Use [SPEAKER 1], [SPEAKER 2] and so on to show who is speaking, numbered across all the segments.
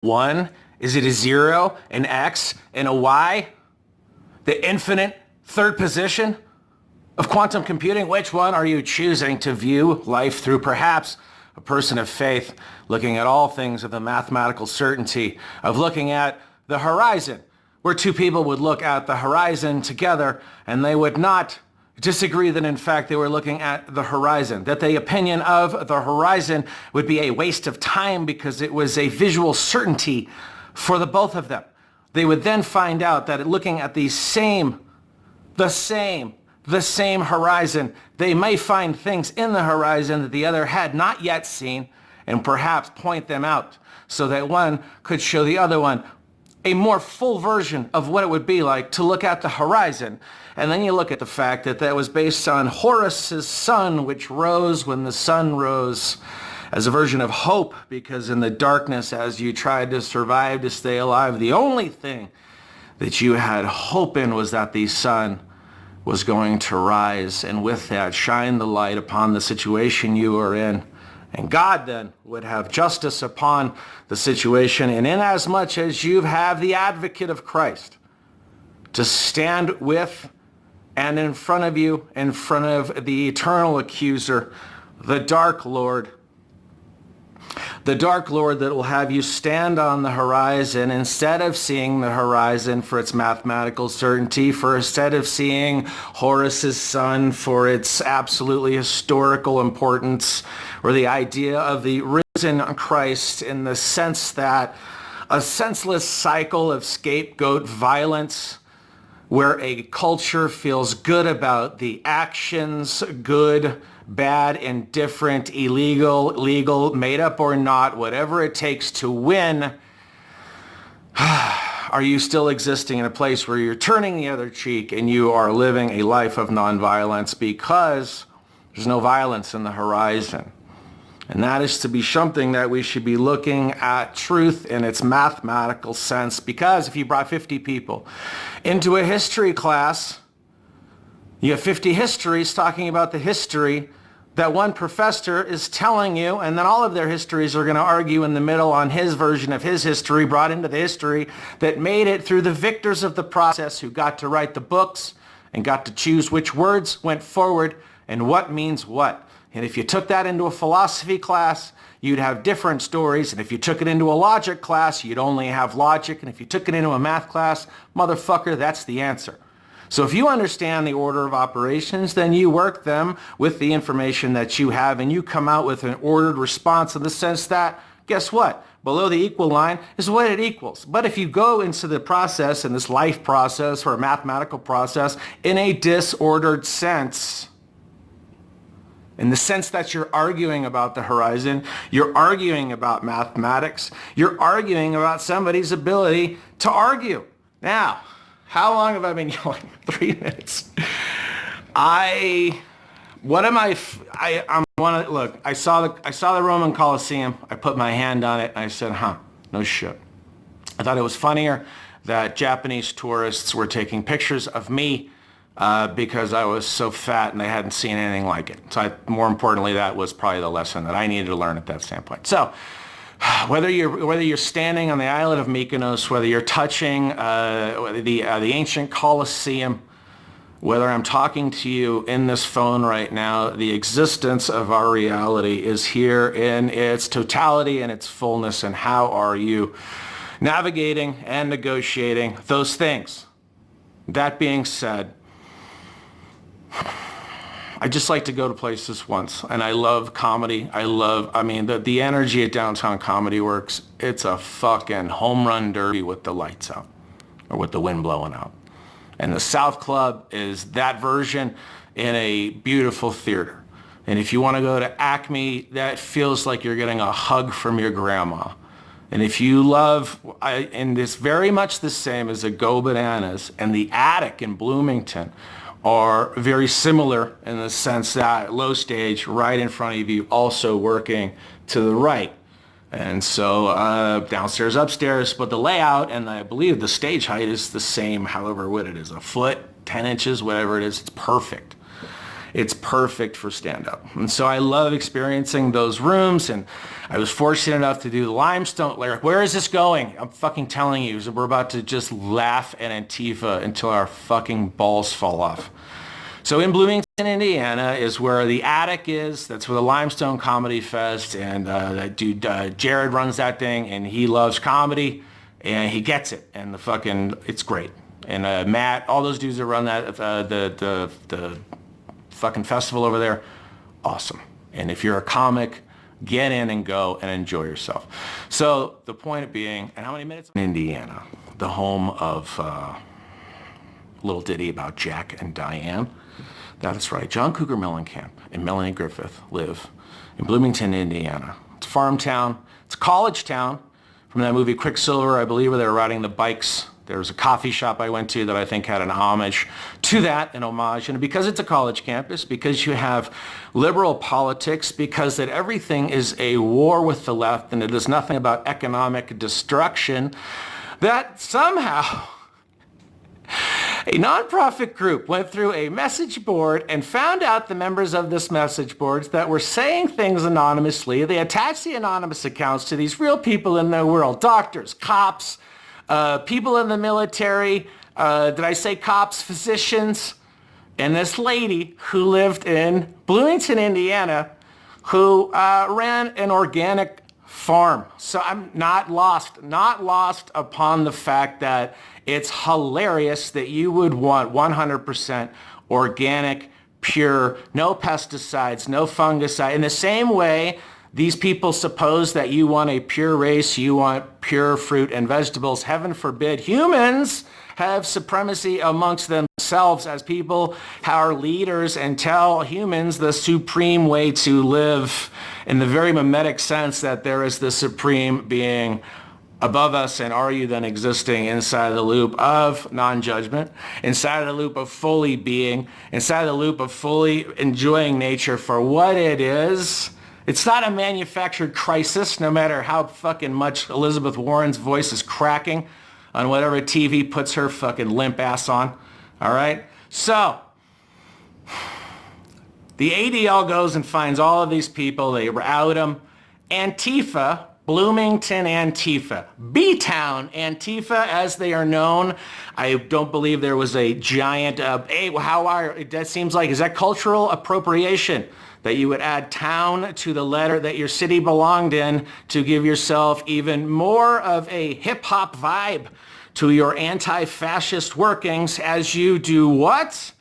[SPEAKER 1] 1? Is it a 0, an X, and a Y? The infinite third position of quantum computing? Which one are you choosing to view life through? Perhaps a person of faith looking at all things with a mathematical certainty of looking at the horizon, where two people would look at the horizon together and they would not disagree that in fact they were looking at the horizon, that the opinion of the horizon would be a waste of time because it was a visual certainty for the both of them. They would then find out that looking at the same horizon, they may find things in the horizon that the other had not yet seen and perhaps point them out so that one could show the other one a more full version of what it would be like to look at the horizon. And then you look at the fact that that was based on Horus's sun, which rose when the sun rose, as a version of hope, because in the darkness, as you tried to survive, to stay alive, the only thing that you had hope in was that the sun was going to rise, and with that, shine the light upon the situation you were in. And God then would have justice upon the situation. And inasmuch as you have the advocate of Christ to stand with and in front of you, in front of the eternal accuser, the dark Lord that will have you stand on the horizon instead of seeing the horizon for its mathematical certainty, for instead of seeing Horus's sun for its absolutely historical importance, or the idea of the risen Christ in the sense that a senseless cycle of scapegoat violence where a culture feels good about the actions, good, bad, indifferent, illegal, legal, made up or not, whatever it takes to win. Are you still existing in a place where you're turning the other cheek and you are living a life of nonviolence because there's no violence in the horizon? And that is to be something that we should be looking at truth in its mathematical sense, because if you brought 50 people into a history class, you have 50 histories talking about the history that one professor is telling you, and then all of their histories are going to argue in the middle on his version of his history brought into the history that made it through the victors of the process who got to write the books and got to choose which words went forward and what means what. And if you took that into a philosophy class, you'd have different stories. And if you took it into a logic class, you'd only have logic. And if you took it into a math class, motherfucker, that's the answer. So if you understand the order of operations, then you work them with the information that you have, and you come out with an ordered response in the sense that, guess what? Below the equal line is what it equals. But if you go into the process, in this life process or a mathematical process, in a disordered sense, in the sense that you're arguing about the horizon, you're arguing about mathematics, you're arguing about somebody's ability to argue. Now, how long have I been yelling? 3 minutes. I saw the Roman Colosseum. I put my hand on it and I said, no shit. I thought it was funnier that Japanese tourists were taking pictures of me because I was so fat and they hadn't seen anything like it. So more importantly, that was probably the lesson that I needed to learn at that standpoint. So whether you're standing on the island of Mykonos, whether you're touching the ancient Colosseum, whether I'm talking to you in this phone right now, the existence of our reality is here in its totality and its fullness. And how are you navigating and negotiating those things? That being said, I just like to go to places once, and I love comedy. The energy at Downtown Comedy Works, it's a fucking home run derby with the lights out, or with the wind blowing out. And the South Club is that version in a beautiful theater. And if you want to go to Acme, that feels like you're getting a hug from your grandma. And if you love, and it's very much the same as a Go Bananas and the Attic in Bloomington, are very similar in the sense that low stage right in front of you, also working to the right. And so downstairs, upstairs, but the layout and I believe the stage height is the same, however what it is, a foot, 10 inches, whatever it is, it's perfect. It's perfect for stand-up. And so I love experiencing those rooms, and I was fortunate enough to do the Limestone lyric. Where is this going? I'm fucking telling you, we're about to just laugh at Antifa until our fucking balls fall off. So in Bloomington, Indiana is where the Attic is. That's where the Limestone Comedy Fest, and that dude Jared runs that thing, and he loves comedy, and he gets it, and it's great. And Matt, all those dudes that run that the fucking festival over there, awesome. And if you're a comic, get in and go and enjoy yourself. So the point being, and how many minutes? Indiana, the home of little ditty about Jack and Diane. That's right. John Cougar Mellencamp and Melanie Griffith live in Bloomington, Indiana. It's a farm town. It's a college town. From that movie Quicksilver, I believe, where they were riding the bikes. There was a coffee shop I went to that I think had an homage to that, an homage. And because it's a college campus, because you have liberal politics, because that everything is a war with the left and it is nothing about economic destruction, that somehow a nonprofit group went through a message board and found out the members of this message boards that were saying things anonymously. They attached the anonymous accounts to these real people in the world, doctors, cops, people in the military, did I say cops, physicians, and this lady who lived in Bloomington, Indiana, who ran an organic farm. So I'm not lost upon the fact that it's hilarious that you would want 100% organic, pure, no pesticides, no fungicide. In the same way, these people suppose that you want a pure race, you want pure fruit and vegetables. Heaven forbid humans have supremacy amongst themselves as people, our leaders, and tell humans the supreme way to live in the very mimetic sense that there is the supreme being above us, and are you then existing inside the loop of non-judgment, inside the loop of fully being, inside the loop of fully enjoying nature for what it is. It's not a manufactured crisis, no matter how fucking much Elizabeth Warren's voice is cracking on whatever TV puts her fucking limp ass on. All right? So, the ADL goes and finds all of these people. They out them. Antifa, Bloomington Antifa, B-Town Antifa, as they are known. I don't believe there was a giant, hey, that seems like, is that cultural appropriation? That you would add town to the letter that your city belonged in to give yourself even more of a hip-hop vibe to your anti-fascist workings as you do what?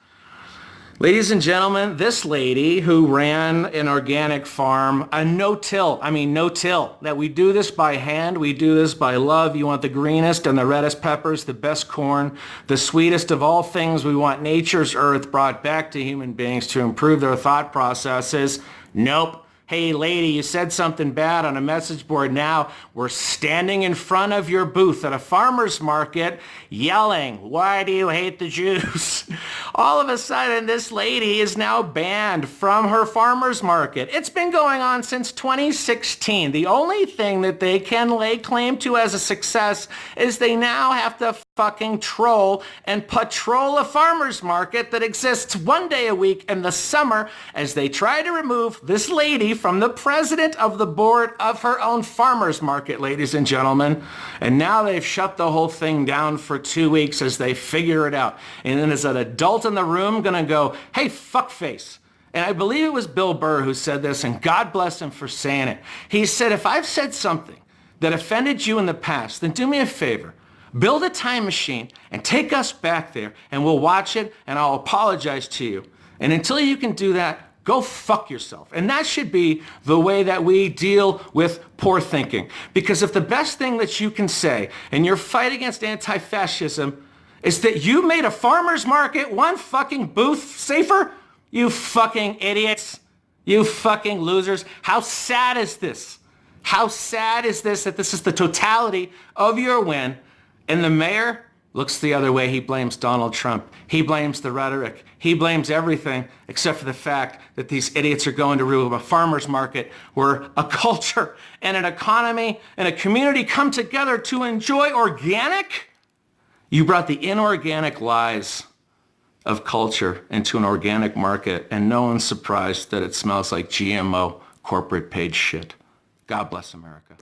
[SPEAKER 1] Ladies and gentlemen, this lady who ran an organic farm, a no-till, that we do this by hand, we do this by love. You want the greenest and the reddest peppers, the best corn, the sweetest of all things. We want nature's earth brought back to human beings to improve their thought processes. Nope. Hey, lady, you said something bad on a message board. Now we're standing in front of your booth at a farmer's market yelling, why do you hate the Jews? All of a sudden, this lady is now banned from her farmer's market. It's been going on since 2016. The only thing that they can lay claim to as a success is they now have to fucking troll and patrol a farmer's market that exists one day a week in the summer as they try to remove this lady from the president of the board of her own farmer's market, ladies and gentlemen. And now they've shut the whole thing down for 2 weeks as they figure it out. And then is an adult in the room gonna go, hey, fuckface? And I believe it was Bill Burr who said this, and God bless him for saying it. He said, if I've said something that offended you in the past, then do me a favor. Build a time machine and take us back there, and we'll watch it, and I'll apologize to you. And until you can do that, go fuck yourself. And that should be the way that we deal with poor thinking. Because if the best thing that you can say in your fight against anti-fascism is that you made a farmer's market one fucking booth safer, you fucking idiots, you fucking losers. How sad is this? How sad is this that this is the totality of your win? And the mayor looks the other way. He blames Donald Trump. He blames the rhetoric. He blames everything except for the fact that these idiots are going to ruin a farmer's market where a culture and an economy and a community come together to enjoy organic. You brought the inorganic lies of culture into an organic market, and no one's surprised that it smells like GMO corporate paid shit. God bless America.